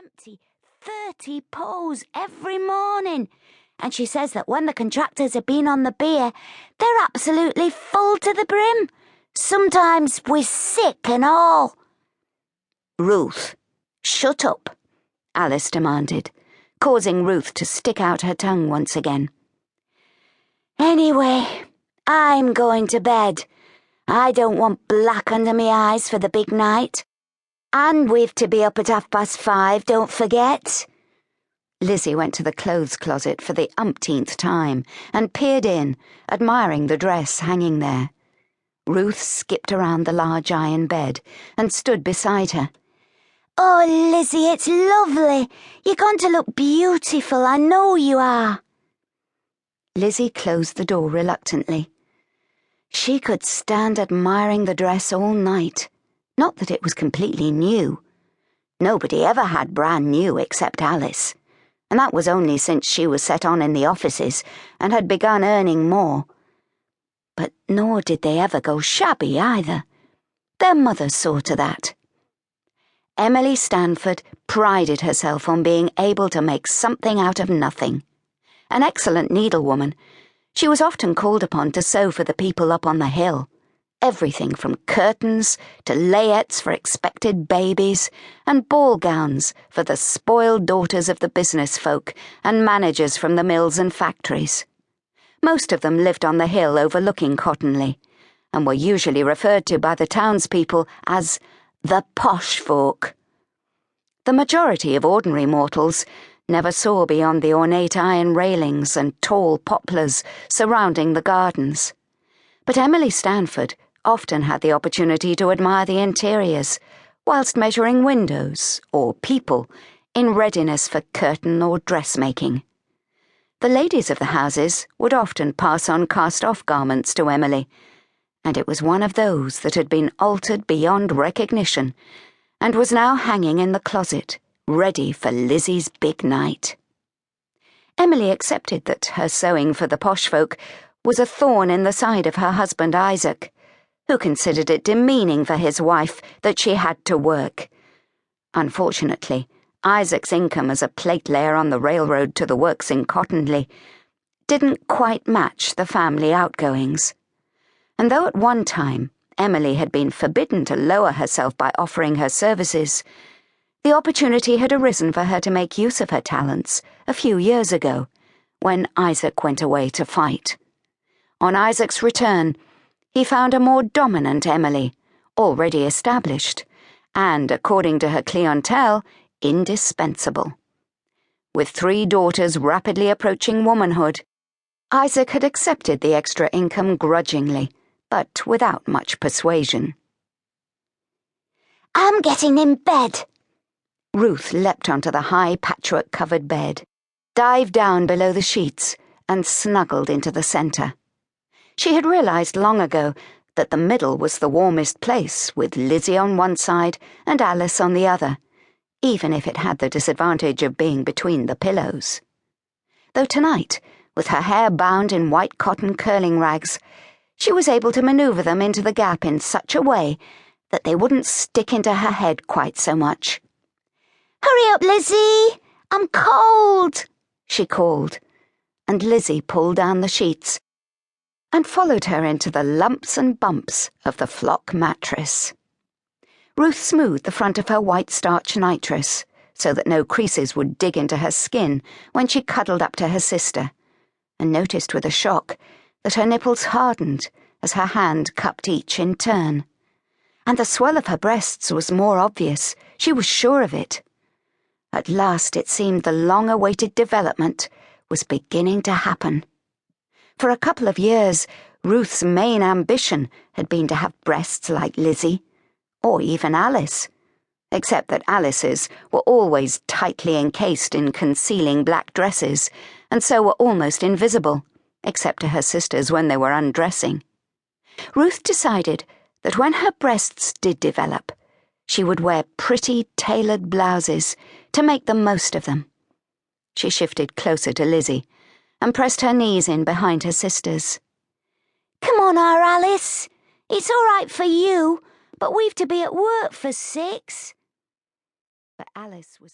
empty 30 pots every morning, and she says that when the contractors have been on the beer, they're absolutely full to the brim, sometimes we're sick and all. Ruth, shut up, Alice demanded, causing Ruth to stick out her tongue once again. Anyway, I'm going to bed. I don't want black under me eyes for the big night. And we've to be up at 5:30, don't forget. Lizzie went to the clothes closet for the umpteenth time and peered in, admiring the dress hanging there. Ruth skipped around the large iron bed and stood beside her. Oh, Lizzie, it's lovely. You're going to look beautiful, I know you are. Lizzie closed the door reluctantly. She could stand admiring the dress all night. Not that it was completely new. Nobody ever had brand new except Alice, and that was only since she was set on in the offices and had begun earning more. But nor did they ever go shabby either. Their mother saw to that. Emily Stanford prided herself on being able to make something out of nothing. An excellent needlewoman, she was often called upon to sew for the people up on the hill. Everything from curtains to layettes for expected babies and ball gowns for the spoiled daughters of the business folk and managers from the mills and factories. Most of them lived on the hill overlooking Cottenly and were usually referred to by the townspeople as the posh folk. The majority of ordinary mortals never saw beyond the ornate iron railings and tall poplars surrounding the gardens. But Emily Stanford often had the opportunity to admire the interiors, whilst measuring windows or people in readiness for curtain or dressmaking. The ladies of the houses would often pass on cast-off garments to Emily, and it was one of those that had been altered beyond recognition and was now hanging in the closet, ready for Lizzie's big night. Emily accepted that her sewing for the posh folk was a thorn in the side of her husband Isaac, who considered it demeaning for his wife that she had to work. Unfortunately, Isaac's income as a plate layer on the railroad to the works in Cottenly didn't quite match the family outgoings. And though at one time Emily had been forbidden to lower herself by offering her services, the opportunity had arisen for her to make use of her talents a few years ago, when Isaac went away to fight. On Isaac's return, he found a more dominant Emily, already established, and, according to her clientele, indispensable. With 3 daughters rapidly approaching womanhood, Isaac had accepted the extra income grudgingly, but without much persuasion. I'm getting in bed. Ruth leapt onto the high patchwork-covered bed, dived down below the sheets, and snuggled into the centre. She had realized long ago that the middle was the warmest place, with Lizzie on one side and Alice on the other, even if it had the disadvantage of being between the pillows. Though tonight, with her hair bound in white cotton curling rags, she was able to maneuver them into the gap in such a way that they wouldn't stick into her head quite so much. Hurry up, Lizzie! I'm cold, she called, and Lizzie pulled down the sheets and followed her into the lumps and bumps of the flock mattress. Ruth smoothed the front of her white starch nitress so that no creases would dig into her skin when she cuddled up to her sister, and noticed with a shock that her nipples hardened as her hand cupped each in turn. And the swell of her breasts was more obvious, she was sure of it. At last it seemed the long-awaited development was beginning to happen. For a couple of years, Ruth's main ambition had been to have breasts like Lizzie, or even Alice, except that Alice's were always tightly encased in concealing black dresses, and so were almost invisible, except to her sisters when they were undressing. Ruth decided that when her breasts did develop, she would wear pretty tailored blouses to make the most of them. She shifted closer to Lizzie and pressed her knees in behind her sisters. Come on, our Alice. It's all right for you, but we've to be at work for 6. But Alice was